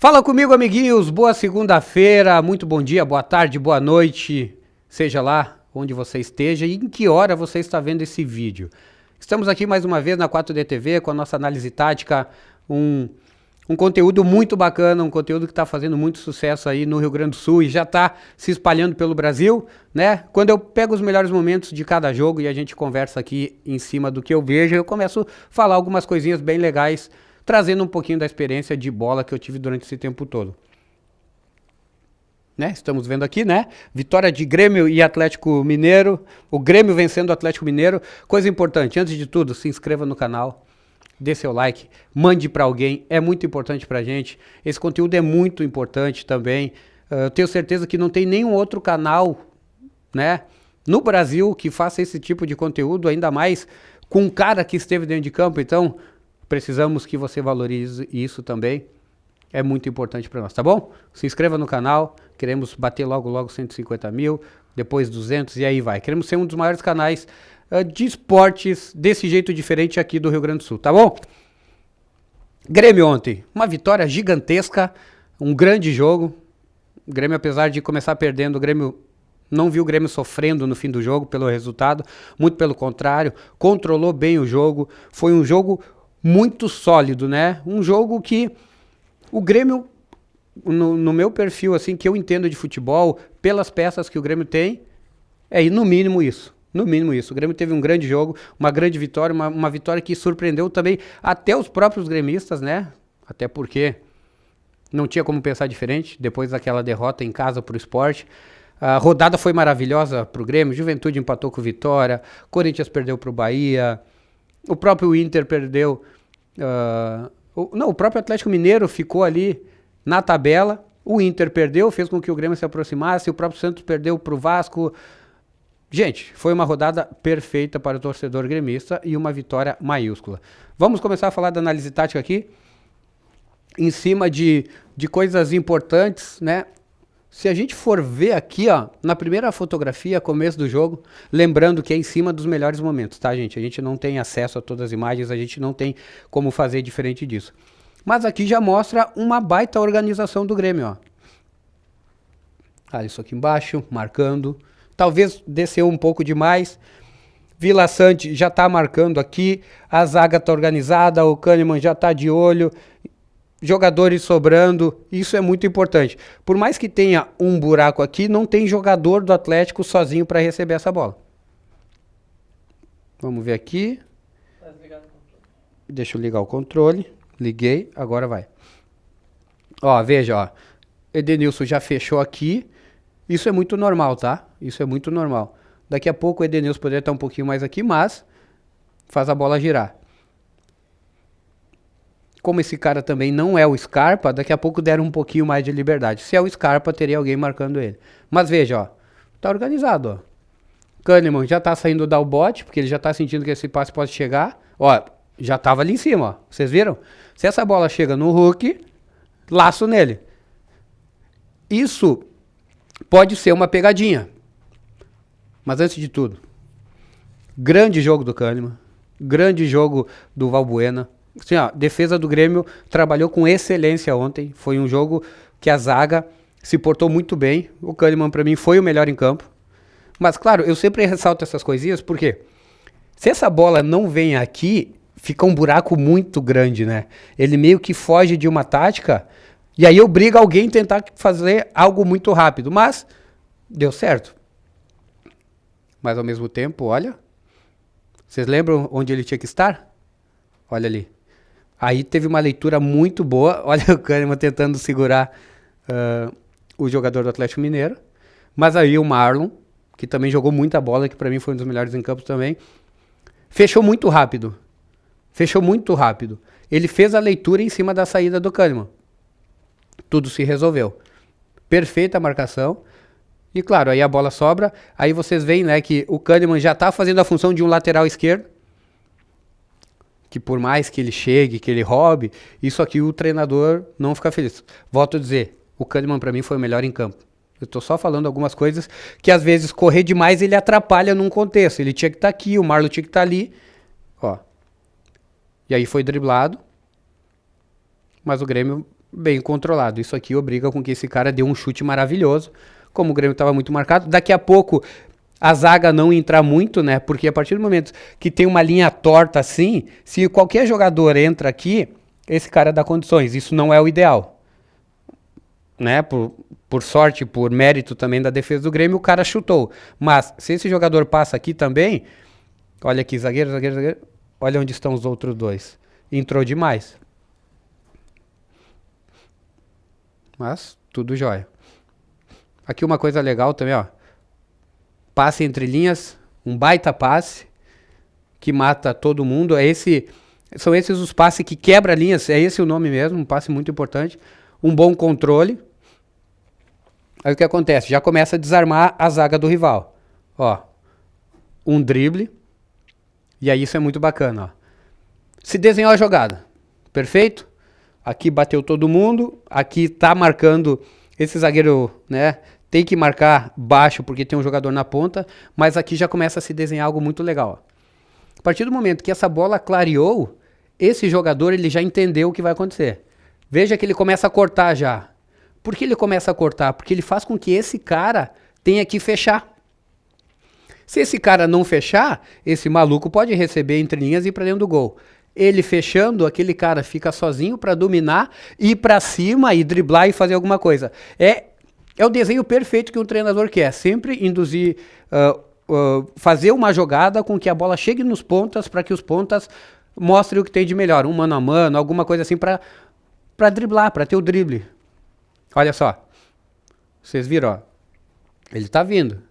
Fala comigo, amiguinhos. Boa segunda-feira, muito bom dia, boa tarde, boa noite, seja lá onde você esteja e em que hora você está vendo esse vídeo. Estamos aqui mais uma vez na 4D TV com a nossa análise tática, um conteúdo muito bacana, um conteúdo que está fazendo muito sucesso aí no Rio Grande do Sul e já está se espalhando pelo Brasil, né? Quando eu pego os melhores momentos de cada jogo e a gente conversa aqui em cima do que eu vejo, eu começo a falar algumas coisinhas bem legais, trazendo um pouquinho da experiência de bola que eu tive durante esse tempo todo. Né? Estamos vendo aqui, né? Vitória de Grêmio e Atlético Mineiro. O Grêmio vencendo o Atlético Mineiro. Coisa importante, antes de tudo, se inscreva no canal, dê seu like, mande para alguém, é muito importante pra gente. Esse conteúdo é muito importante também. Eu tenho certeza que não tem nenhum outro canal, né, no Brasil que faça esse tipo de conteúdo, ainda mais com um cara que esteve dentro de campo. Então, precisamos que você valorize isso também. É muito importante para nós, tá bom? Se inscreva no canal, queremos bater logo 150 mil, depois 200 e aí vai. Queremos ser um dos maiores canais de esportes desse jeito diferente aqui do Rio Grande do Sul, tá bom? Grêmio ontem, uma vitória gigantesca, um grande jogo. O Grêmio, apesar de começar perdendo, o Grêmio não viu o Grêmio sofrendo no fim do jogo pelo resultado, muito pelo contrário, controlou bem o jogo, foi um jogo muito sólido, né? Um jogo que o Grêmio, no meu perfil, assim, que eu entendo de futebol, pelas peças que o Grêmio tem, é no mínimo isso. No mínimo isso. O Grêmio teve um grande jogo, uma grande vitória, uma vitória que surpreendeu também até os próprios gremistas, né? Até porque não tinha como pensar diferente, depois daquela derrota em casa pro Sport. A rodada foi maravilhosa pro Grêmio, Juventude empatou com o Vitória, Corinthians perdeu pro Bahia, o próprio Inter perdeu... o próprio Atlético Mineiro ficou ali na tabela, o Inter perdeu, fez com que o Grêmio se aproximasse, o próprio Santos perdeu pro Vasco. Gente, foi uma rodada perfeita para o torcedor gremista e uma vitória maiúscula. Vamos começar a falar da análise tática aqui, em cima de coisas importantes, né? Se a gente for ver aqui, ó, na primeira fotografia, começo do jogo, lembrando que é em cima dos melhores momentos, tá, gente? A gente não tem acesso a todas as imagens, a gente não tem como fazer diferente disso. Mas aqui já mostra uma baita organização do Grêmio, ó. Olha isso aqui embaixo, marcando. Talvez desceu um pouco demais. Vila Sante já tá marcando aqui, a zaga tá organizada, o Kahneman já tá de olho. Jogadores sobrando, isso é muito importante. Por mais que tenha um buraco aqui, não tem jogador do Atlético sozinho para receber essa bola. Vamos ver aqui. Deixa eu ligar o controle. Liguei, agora vai. Ó, veja, ó. Edenilson já fechou aqui. Isso é muito normal, tá? Isso é muito normal. Daqui a pouco o Edenilson poderia estar um pouquinho mais aqui, mas faz a bola girar. Como esse cara também não é o Scarpa, daqui a pouco deram um pouquinho mais de liberdade. Se é o Scarpa, teria alguém marcando ele. Mas veja, ó, tá organizado, ó. Kahneman já tá saindo dar o bote, porque ele já tá sentindo que esse passe pode chegar. Ó, já tava ali em cima, ó. Vocês viram? Se essa bola chega no Hulk, laço nele. Isso pode ser uma pegadinha. Mas antes de tudo, grande jogo do Kahneman, grande jogo do Valbuena. Assim, ó, defesa do Grêmio trabalhou com excelência ontem. Foi um jogo que a zaga se portou muito bem. O Kahneman, para mim, foi o melhor em campo. Mas, claro, eu sempre ressalto essas coisinhas, porque se essa bola não vem aqui, fica um buraco muito grande, né? Ele meio que foge de uma tática, e aí obriga alguém a tentar fazer algo muito rápido. Mas deu certo. Mas, ao mesmo tempo, olha... Vocês lembram onde ele tinha que estar? Olha ali. Aí teve uma leitura muito boa. Olha o Kahneman tentando segurar o jogador do Atlético Mineiro. Mas aí o Marlon, que também jogou muita bola, que para mim foi um dos melhores em campo também, fechou muito rápido. Fechou muito rápido. Ele fez a leitura em cima da saída do Kahneman. Tudo se resolveu. Perfeita a marcação. E claro, aí a bola sobra. Aí vocês veem, né, que o Kahneman já está fazendo a função de um lateral esquerdo. Que por mais que ele chegue, que ele roube, isso aqui o treinador não fica feliz. Volto a dizer, o Kahneman para mim foi o melhor em campo. Eu tô só falando algumas coisas que às vezes correr demais ele atrapalha num contexto. Ele tinha que estar aqui, o Marlon tinha que estar ali. Ó. E aí foi driblado. Mas o Grêmio bem controlado. Isso aqui obriga com que esse cara dê um chute maravilhoso. Como o Grêmio estava muito marcado, daqui a pouco a zaga não entrar muito, né? Porque a partir do momento que tem uma linha torta assim, se qualquer jogador entra aqui, esse cara dá condições. Isso não é o ideal, né? Por sorte, por mérito também da defesa do Grêmio, o cara chutou. Mas se esse jogador passa aqui também, olha aqui, zagueiro, zagueiro, zagueiro. Olha onde estão os outros dois. Entrou demais. Mas tudo jóia. Aqui uma coisa legal também, ó. Passe entre linhas, um baita passe que mata todo mundo. São esses os passes que quebra linhas, é esse o nome mesmo, um passe muito importante. Um bom controle. Aí o que acontece? Já começa a desarmar a zaga do rival. Ó, um drible. E aí isso é muito bacana, ó. Se desenhou a jogada. Perfeito? Aqui bateu todo mundo, aqui tá marcando esse zagueiro, né? Tem que marcar baixo porque tem um jogador na ponta, mas aqui já começa a se desenhar algo muito legal. Ó. A partir do momento que essa bola clareou, esse jogador ele já entendeu o que vai acontecer. Veja que ele começa a cortar já. Por que ele começa a cortar? Porque ele faz com que esse cara tenha que fechar. Se esse cara não fechar, esse maluco pode receber entre linhas e ir para dentro do gol. Ele fechando, aquele cara fica sozinho para dominar, ir para cima e driblar e fazer alguma coisa. É o desenho perfeito que um treinador quer. Sempre induzir, fazer uma jogada com que a bola chegue nos pontas para que os pontas mostrem o que tem de melhor. Um mano a mano, alguma coisa assim para driblar, para ter o drible. Olha só. Vocês viram, ó. Ele tá vindo.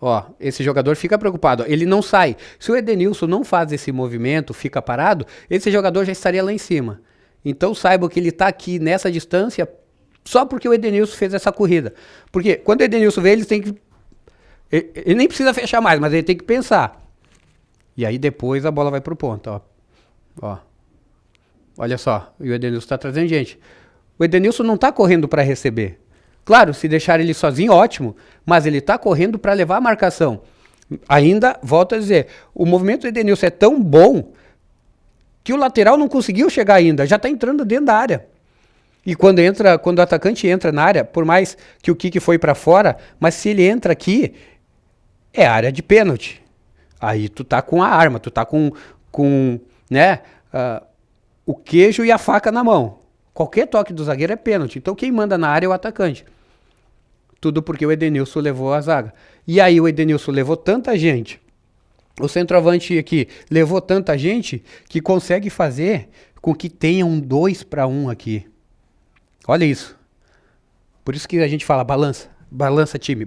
Ó, esse jogador fica preocupado, ele não sai. Se o Edenilson não faz esse movimento, fica parado, esse jogador já estaria lá em cima. Então saiba que ele está aqui nessa distância só porque o Edenilson fez essa corrida. Porque quando o Edenilson vê, ele tem que... Ele nem precisa fechar mais, mas ele tem que pensar. E aí depois a bola vai pro ponto, ó. Ó. Olha só, e o Edenilson está trazendo gente. O Edenilson não está correndo para receber. Claro, se deixar ele sozinho, ótimo, mas ele está correndo para levar a marcação. Ainda, volto a dizer, o movimento do Edenilson é tão bom que o lateral não conseguiu chegar ainda, já está entrando dentro da área. E quando o atacante entra na área, por mais que o Kiki foi para fora, mas se ele entra aqui, é área de pênalti. Aí tu tá com a arma, tu tá com né, o queijo e a faca na mão. Qualquer toque do zagueiro é pênalti. Então quem manda na área é o atacante. Tudo porque o Edenilson levou a zaga. E aí o Edenilson levou tanta gente. O centroavante aqui levou tanta gente que consegue fazer com que tenha um 2-1 aqui. Olha isso. Por isso que a gente fala balança. Balança time,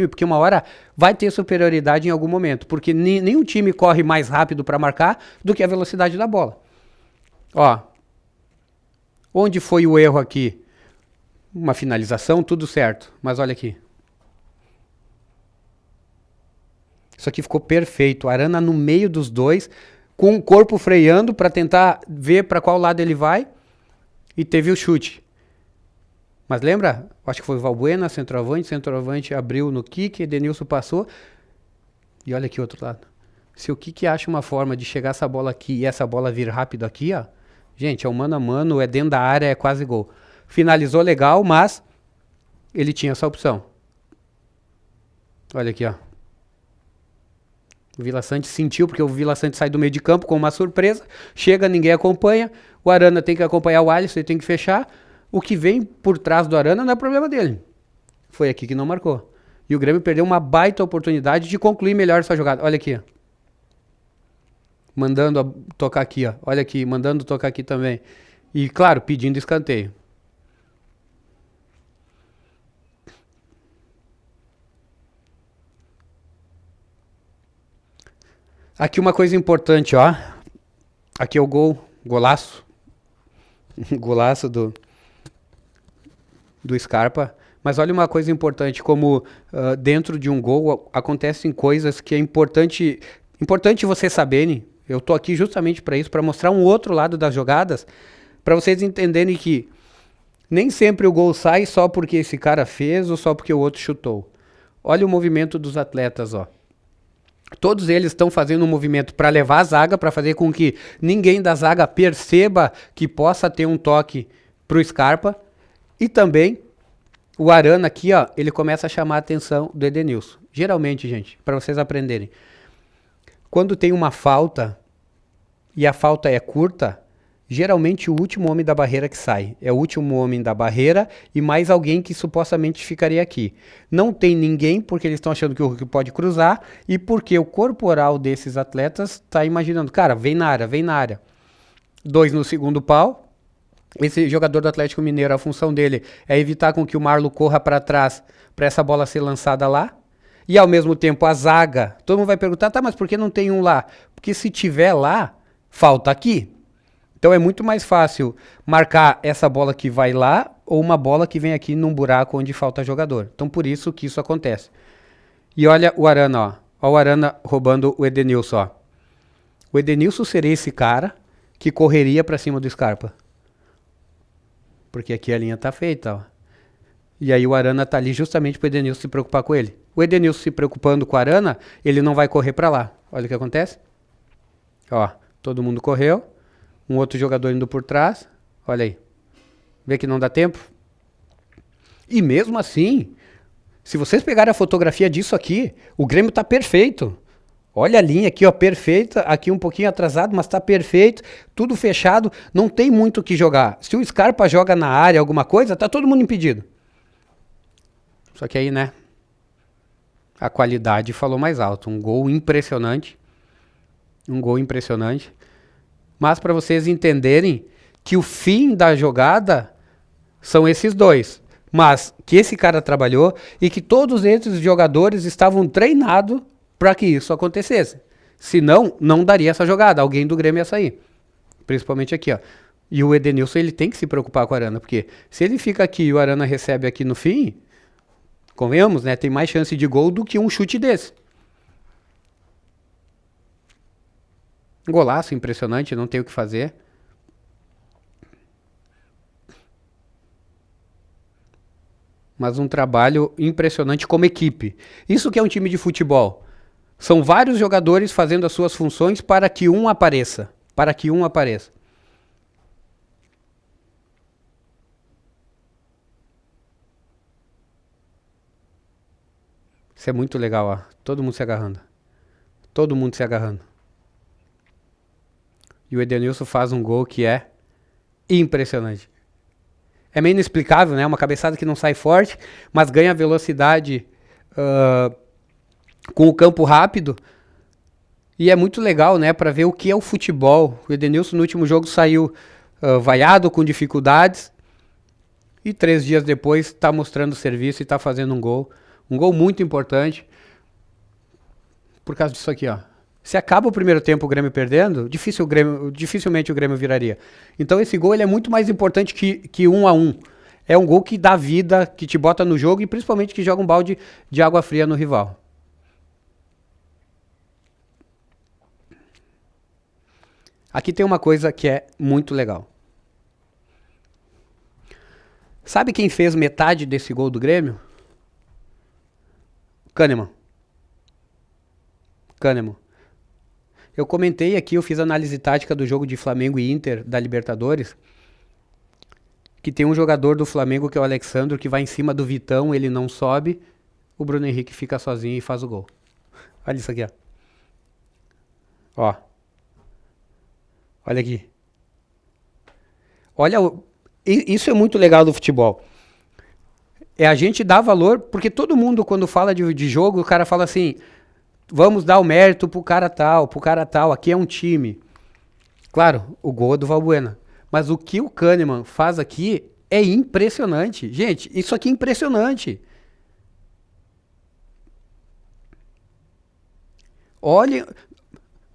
porque uma hora vai ter superioridade em algum momento. Porque nenhum time corre mais rápido para marcar do que a velocidade da bola. Ó. Onde foi o erro aqui? Uma finalização, tudo certo. Mas olha aqui. Isso aqui ficou perfeito. Arana no meio dos dois, com o corpo freando para tentar ver para qual lado ele vai. E teve o chute. Mas lembra? Acho que foi o Valbuena, centroavante abriu no Kiki, Edenilson passou. E olha aqui o outro lado. Se o Kiki acha uma forma de chegar essa bola aqui e essa bola vir rápido aqui, ó. Gente, é um mano a mano, é dentro da área, é quase gol. Finalizou legal, mas ele tinha essa opção. Olha aqui, ó. O Vila Sante sentiu, porque o Vila Sante sai do meio de campo com uma surpresa. Chega, ninguém acompanha. O Arana tem que acompanhar o Alisson, ele tem que fechar. O que vem por trás do Arana não é problema dele. Foi aqui que não marcou. E o Grêmio perdeu uma baita oportunidade de concluir melhor essa jogada. Olha aqui, ó. Mandando tocar aqui, ó. Olha aqui, mandando tocar aqui também. E, claro, pedindo escanteio. Aqui uma coisa importante, ó. Aqui é o golaço. Golaço do Scarpa. Mas olha uma coisa importante, como dentro de um gol acontecem coisas que é importante vocês saberem. Eu tô aqui justamente para isso, para mostrar um outro lado das jogadas, para vocês entenderem que nem sempre o gol sai só porque esse cara fez ou só porque o outro chutou. Olha o movimento dos atletas, ó. Todos eles estão fazendo um movimento para levar a zaga, para fazer com que ninguém da zaga perceba que possa ter um toque pro Scarpa. E também o Arana aqui, ó, ele começa a chamar a atenção do Edenilson. Geralmente, gente, para vocês aprenderem, quando tem uma falta e a falta é curta, geralmente o último homem da barreira que sai. É o último homem da barreira e mais alguém que supostamente ficaria aqui. Não tem ninguém porque eles estão achando que o Hulk pode cruzar e porque o corporal desses atletas está imaginando, cara, vem na área, vem na área. 2 no segundo pau. Esse jogador do Atlético Mineiro, a função dele é evitar com que o Marlon corra para trás para essa bola ser lançada lá. E ao mesmo tempo a zaga, todo mundo vai perguntar, tá, mas por que não tem um lá? Porque se tiver lá, falta aqui. Então é muito mais fácil marcar essa bola que vai lá ou uma bola que vem aqui num buraco onde falta jogador. Então por isso que isso acontece. E olha o Arana, ó. Olha o Arana roubando o Edenilson, ó. O Edenilson seria esse cara que correria para cima do Scarpa. Porque aqui a linha tá feita, ó. E aí o Arana tá ali justamente pro Edenilson se preocupar com ele. O Edenilson se preocupando com o Arana, ele não vai correr para lá. Olha o que acontece. Ó, todo mundo correu. Um outro jogador indo por trás. Olha aí. Vê que não dá tempo? E mesmo assim, se vocês pegarem a fotografia disso aqui, o Grêmio tá perfeito. Olha a linha aqui, ó, perfeita. Aqui um pouquinho atrasado, mas tá perfeito. Tudo fechado. Não tem muito o que jogar. Se o Scarpa joga na área alguma coisa, tá todo mundo impedido. Só que aí, né? A qualidade falou mais alto. Um gol impressionante. Um gol impressionante. Mas para vocês entenderem que o fim da jogada são esses dois. Mas que esse cara trabalhou e que todos esses jogadores estavam treinados para que isso acontecesse. Senão, não daria essa jogada. Alguém do Grêmio ia sair. Principalmente aqui, ó. E o Edenilson, ele tem que se preocupar com o Arana. Porque se ele fica aqui e o Arana recebe aqui no fim, convenhamos, né? Tem mais chance de gol do que um chute desse. Golaço impressionante, não tem o que fazer. Mas um trabalho impressionante como equipe. Isso que é um time de futebol. São vários jogadores fazendo as suas funções para que um apareça. Para que um apareça. Isso é muito legal, ó. Todo mundo se agarrando. Todo mundo se agarrando. E o Edenilson faz um gol que é impressionante. É meio inexplicável, né? Uma cabeçada que não sai forte, mas ganha velocidade com o campo rápido. E é muito legal, né? Para ver o que é o futebol. O Edenilson no último jogo saiu vaiado, com dificuldades. E 3 dias depois está mostrando serviço e está fazendo um gol. Um gol muito importante. Por causa disso aqui, ó. Se acaba o primeiro tempo o Grêmio perdendo, dificilmente o Grêmio viraria. Então esse gol ele é muito mais importante que 1-1. É um gol que dá vida, que te bota no jogo e principalmente que joga um balde de água fria no rival. Aqui tem uma coisa que é muito legal. Sabe quem fez metade desse gol do Grêmio? Kahneman. Eu comentei aqui, eu fiz análise tática do jogo de Flamengo e Inter da Libertadores, que tem um jogador do Flamengo que é o Alexandro, que vai em cima do Vitão, ele não sobe, o Bruno Henrique fica sozinho e faz o gol. Olha isso aqui, ó. Ó. Olha aqui. Olha, isso é muito legal do futebol. É a gente dar valor, porque todo mundo quando fala de jogo, o cara fala assim... Vamos dar o mérito pro cara tal, aqui é um time. Claro, o gol é do Valbuena. Mas o que o Kahneman faz aqui é impressionante. Gente, isso aqui é impressionante. Olhem,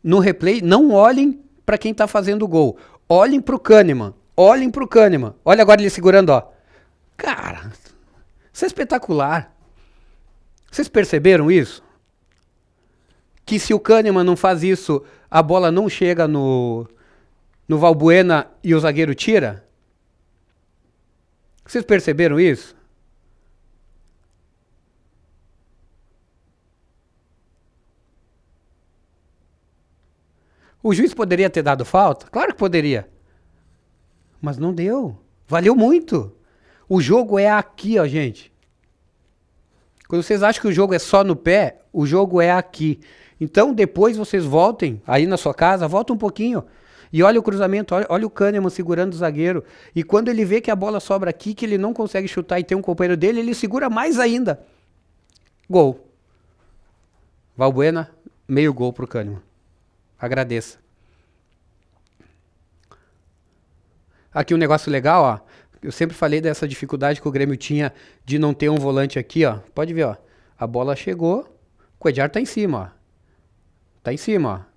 no replay, não olhem para quem tá fazendo o gol. Olhem pro Kahneman. Olha agora ele segurando, ó. Cara, isso é espetacular. Vocês perceberam isso? Que se o Kahneman não faz isso, a bola não chega no Valbuena e o zagueiro tira? Vocês perceberam isso? O juiz poderia ter dado falta? Claro que poderia. Mas não deu. Valeu muito. O jogo é aqui, ó, gente. Quando vocês acham que o jogo é só no pé, o jogo é aqui. Então, depois vocês voltem aí na sua casa, volta um pouquinho. E olha o cruzamento, olha o Kahneman segurando o zagueiro. E quando ele vê que a bola sobra aqui, que ele não consegue chutar e tem um companheiro dele, ele segura mais ainda. Gol. Valbuena, meio gol pro Kahneman. Agradeça. Aqui um negócio legal, ó. Eu sempre falei dessa dificuldade que o Grêmio tinha de não ter um volante aqui, ó. Pode ver, ó. A bola chegou, o Cuéllar tá em cima, ó. Tá em cima, ó.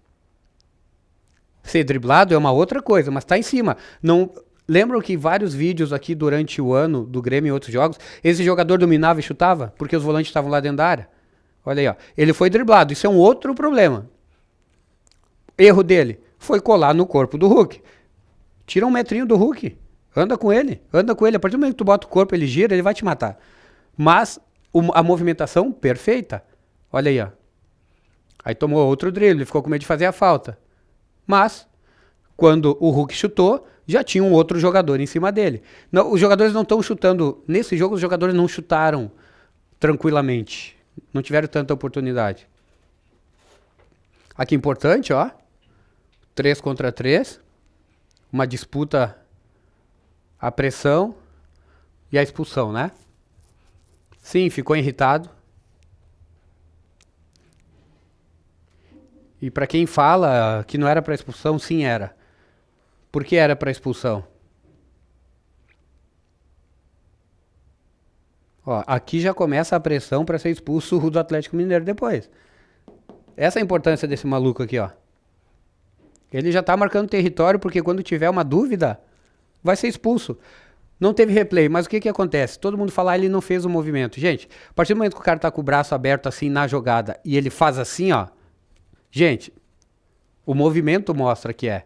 Ser driblado é uma outra coisa, mas tá em cima. Não lembram que vários vídeos aqui durante o ano do Grêmio e outros jogos, esse jogador dominava e chutava porque os volantes estavam lá dentro da área? Olha aí, ó. Ele foi driblado. Isso é um outro problema. Erro dele foi colar no corpo do Hulk. Tira um metrinho do Hulk. Anda com ele. Anda com ele. A partir do momento que tu bota o corpo, ele gira, ele vai te matar. Mas a movimentação perfeita. Olha aí, ó. Aí tomou outro drible, ficou com medo de fazer a falta. Mas, quando o Hulk chutou, já tinha um outro jogador em cima dele. Não, os jogadores não estão chutando. Nesse jogo, os jogadores não chutaram tranquilamente. Não tiveram tanta oportunidade. Aqui importante, ó. 3 contra 3. Uma disputa, a pressão e a expulsão, né? Sim, ficou irritado. E para quem fala que não era para expulsão, sim era. Por que era para expulsão? Ó, aqui já começa a pressão para ser expulso o do Atlético Mineiro depois. Essa é a importância desse maluco aqui, ó. Ele já tá marcando território porque quando tiver uma dúvida, vai ser expulso. Não teve replay, mas o que acontece? Todo mundo fala, ele não fez o movimento. Gente, a partir do momento que o cara tá com o braço aberto assim na jogada e ele faz assim, ó. Gente, o movimento mostra que é.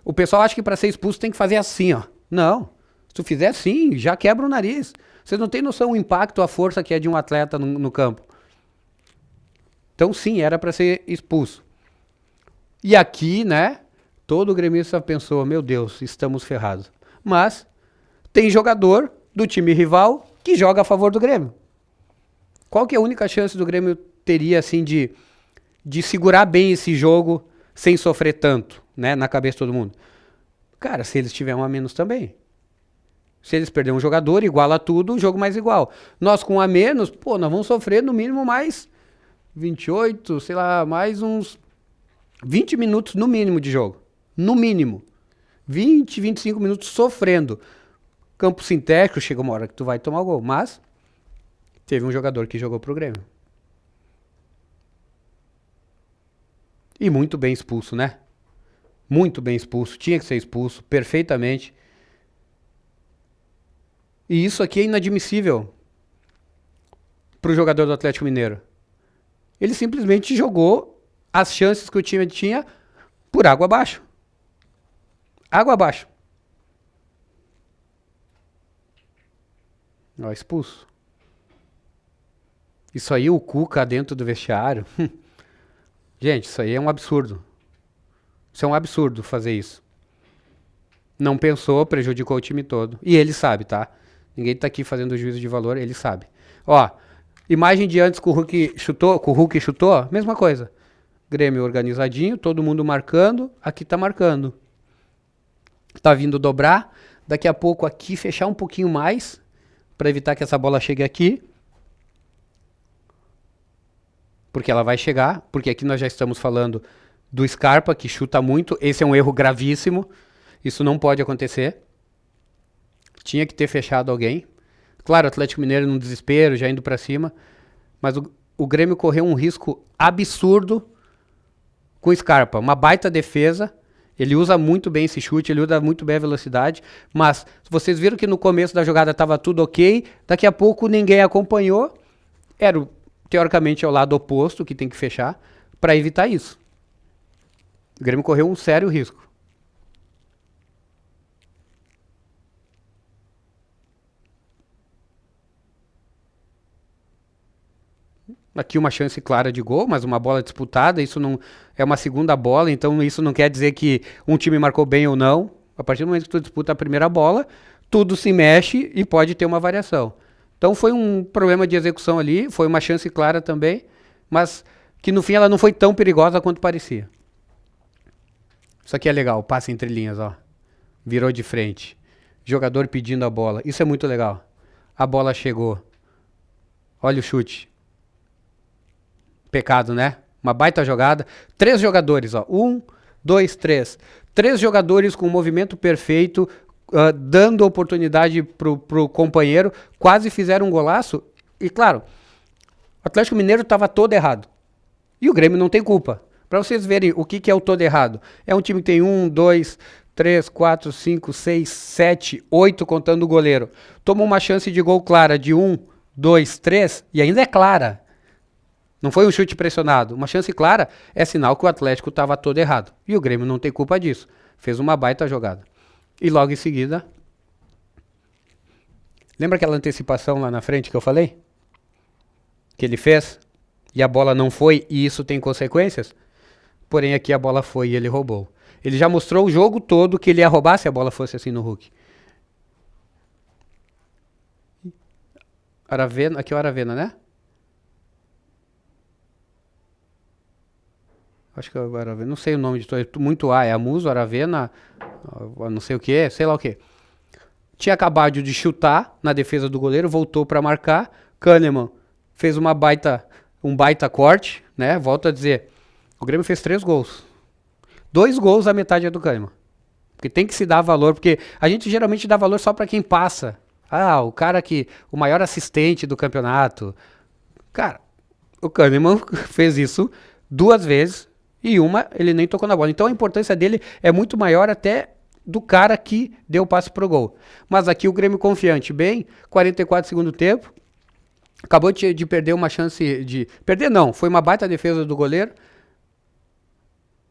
O pessoal acha que para ser expulso tem que fazer assim, ó. Não. Se tu fizer assim, já quebra o nariz. Você não tem noção do impacto, a força que é de um atleta no campo. Então, sim, era para ser expulso. E aqui, né, todo gremista pensou, meu Deus, estamos ferrados. Mas tem jogador do time rival que joga a favor do Grêmio. Qual que é a única chance do Grêmio teria, assim, de segurar bem esse jogo sem sofrer tanto, né, na cabeça de todo mundo? Cara, se eles tiverem um a menos também. Se eles perderem um jogador, iguala tudo, o jogo mais igual. Nós com um a menos, pô, nós vamos sofrer no mínimo mais 28, sei lá, mais uns 20 minutos no mínimo de jogo. No mínimo. 20, 25 minutos sofrendo. Campo sintético, chega uma hora que tu vai tomar o gol. Mas teve um jogador que jogou pro Grêmio. E muito bem expulso, né? Muito bem expulso. Tinha que ser expulso, perfeitamente. E isso aqui é inadmissível pro jogador do Atlético Mineiro. Ele simplesmente jogou as chances que o time tinha por água abaixo. Água abaixo. Ó, expulso. Isso aí, o Cuca dentro do vestiário. Gente, isso aí é um absurdo. Isso é um absurdo fazer isso. Não pensou, prejudicou o time todo. E ele sabe, tá? Ninguém tá aqui fazendo juízo de valor, ele sabe. Ó, imagem de antes que o Hulk chutou, mesma coisa. Grêmio organizadinho, todo mundo marcando, aqui tá marcando. Tá vindo dobrar, daqui a pouco aqui fechar um pouquinho mais, para evitar que essa bola chegue aqui. Porque ela vai chegar, porque aqui nós já estamos falando do Scarpa, que chuta muito, esse é um erro gravíssimo, isso não pode acontecer. Tinha que ter fechado alguém. Claro, o Atlético Mineiro num desespero, já indo para cima, mas o Grêmio correu um risco absurdo com o Scarpa, uma baita defesa. Ele usa muito bem esse chute, ele usa muito bem a velocidade, mas vocês viram que no começo da jogada estava tudo ok, daqui a pouco ninguém acompanhou, era teoricamente ao lado oposto que tem que fechar, para evitar isso. O Grêmio correu um sério risco. Aqui uma chance clara de gol, mas uma bola disputada, isso não é uma segunda bola, então isso não quer dizer que um time marcou bem ou não. A partir do momento que tu disputa a primeira bola, tudo se mexe e pode ter uma variação. Então foi um problema de execução ali, foi uma chance clara também, mas que no fim ela não foi tão perigosa quanto parecia. Isso aqui é legal, passe entre linhas, ó. Virou de frente. Jogador pedindo a bola. Isso é muito legal. A bola chegou. Olha o chute. Pecado, né? Uma baita jogada. 3 jogadores, ó. 1, 2, 3. 3 jogadores com o movimento perfeito, dando oportunidade pro companheiro. Quase fizeram um golaço. E claro, o Atlético Mineiro estava todo errado. E o Grêmio não tem culpa. Para vocês verem o que é o todo errado. É um time que tem 1, 2, 3, 4, 5, 6, 7, 8 contando o goleiro. Toma uma chance de gol clara de 1, 2, 3 e ainda é clara. Não foi um chute pressionado. Uma chance clara é sinal que o Atlético estava todo errado. E o Grêmio não tem culpa disso. Fez uma baita jogada. E logo em seguida... Lembra aquela antecipação lá na frente que eu falei? Que ele fez? E a bola não foi e isso tem consequências? Porém aqui a bola foi e ele roubou. Ele já mostrou o jogo todo que ele ia roubar se a bola fosse assim no Hulk. Aravena, aqui é o Aravena, né? Acho que é o Aravena, não sei o nome de todo, muito A, é Amuso, Aravena, não sei o que, sei lá o que. Tinha acabado de chutar na defesa do goleiro, voltou para marcar, Kahneman fez um baita corte, né? Volto a dizer, o Grêmio fez 3 gols. 2 gols, a metade é do Kahneman. Porque tem que se dar valor, porque a gente geralmente dá valor só para quem passa. Ah, o cara o maior assistente do campeonato. Cara, o Kahneman fez isso 2 vezes e uma ele nem tocou na bola. Então a importância dele é muito maior até do cara que deu o passe pro gol. Mas aqui o Grêmio confiante, bem, 44 segundo tempo. Acabou de perder uma chance de... Perder não, foi uma baita defesa do goleiro.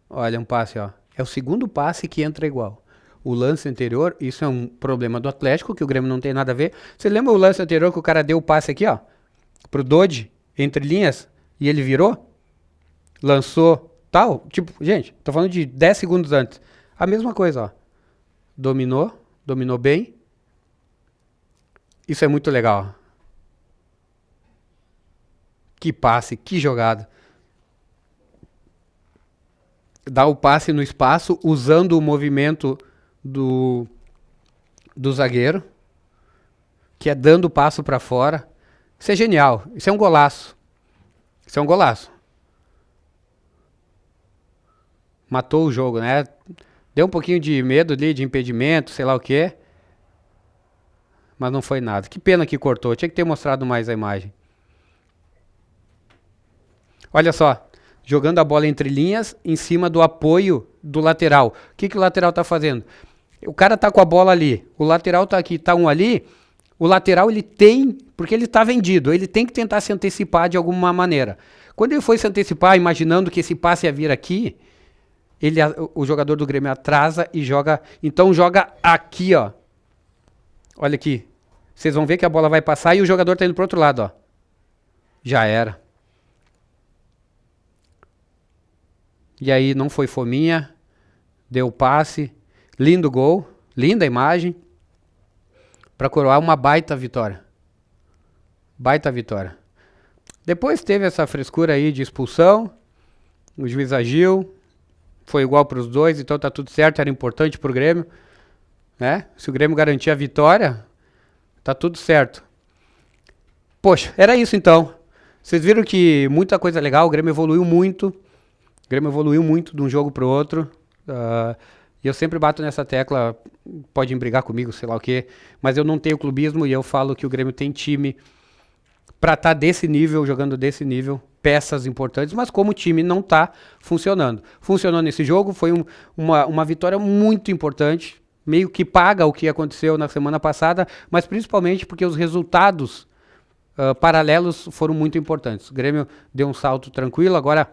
Olha, um passe, ó. É o segundo passe que entra igual. O lance anterior, isso é um problema do Atlético, que o Grêmio não tem nada a ver. Você lembra o lance anterior que o cara deu o passe aqui, ó? Pro Dodge, entre linhas, e ele virou? Lançou, tal? Tipo, gente, tô falando de 10 segundos antes. A mesma coisa, ó. Dominou bem. Isso é muito legal. Que passe, que jogada. Dá o passe no espaço, usando o movimento do zagueiro, que é dando o passo para fora. Isso é genial. Isso é um golaço. Isso é um golaço. Matou o jogo, né? Deu um pouquinho de medo ali, de impedimento, sei lá o quê. Mas não foi nada. Que pena que cortou. Tinha que ter mostrado mais a imagem. Olha só. Jogando a bola entre linhas, em cima do apoio do lateral. O que o lateral tá fazendo? O cara tá com a bola ali. O lateral tá aqui, tá um ali. O lateral, ele tem... Porque ele tá vendido. Ele tem que tentar se antecipar de alguma maneira. Quando ele foi se antecipar, imaginando que esse passe ia vir aqui... o jogador do Grêmio atrasa e joga... Então joga aqui, ó. Olha aqui. Vocês vão ver que a bola vai passar e o jogador tá indo pro outro lado, ó. Já era. E aí não foi fominha. Deu o passe. Lindo gol. Linda imagem. Para coroar uma baita vitória. Baita vitória. Depois teve essa frescura aí de expulsão. O juiz agiu. Foi igual para os dois, então tá tudo certo, era importante pro Grêmio, né? Se o Grêmio garantir a vitória, tá tudo certo. Poxa, era isso então. Vocês viram que muita coisa legal, o Grêmio evoluiu muito. O Grêmio evoluiu muito de um jogo pro outro. E eu sempre bato nessa tecla, podem brigar comigo, sei lá o quê, mas eu não tenho clubismo e eu falo que o Grêmio tem time para estar desse nível, jogando desse nível, peças importantes, mas como o time não está funcionando. Funcionou nesse jogo, foi uma vitória muito importante, meio que paga o que aconteceu na semana passada, mas principalmente porque os resultados paralelos foram muito importantes. O Grêmio deu um salto tranquilo, agora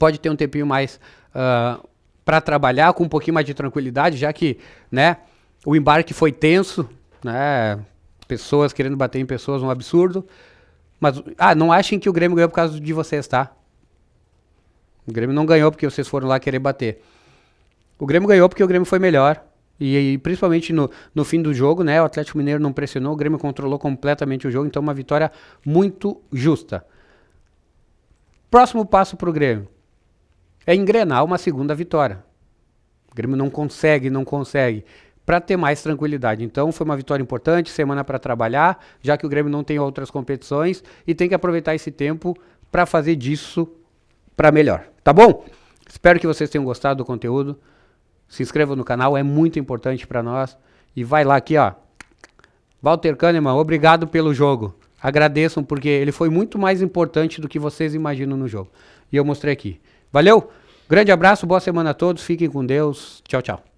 pode ter um tempinho mais para trabalhar com um pouquinho mais de tranquilidade, já que, né, o embarque foi tenso, né, pessoas querendo bater em pessoas, um absurdo. Mas, não achem que o Grêmio ganhou por causa de vocês, tá? O Grêmio não ganhou porque vocês foram lá querer bater. O Grêmio ganhou porque o Grêmio foi melhor. E principalmente no fim do jogo, né? O Atlético Mineiro não pressionou, o Grêmio controlou completamente o jogo, então uma vitória muito justa. Próximo passo para o Grêmio é engrenar uma segunda vitória. O Grêmio não consegue, para ter mais tranquilidade. Então foi uma vitória importante, semana para trabalhar, já que o Grêmio não tem outras competições e tem que aproveitar esse tempo para fazer disso para melhor. Tá bom? Espero que vocês tenham gostado do conteúdo. Se inscreva no canal, é muito importante para nós. E vai lá aqui, ó. Walter Kahneman, obrigado pelo jogo. Agradeçam, porque ele foi muito mais importante do que vocês imaginam no jogo. E eu mostrei aqui. Valeu? Grande abraço, boa semana a todos. Fiquem com Deus. Tchau, tchau.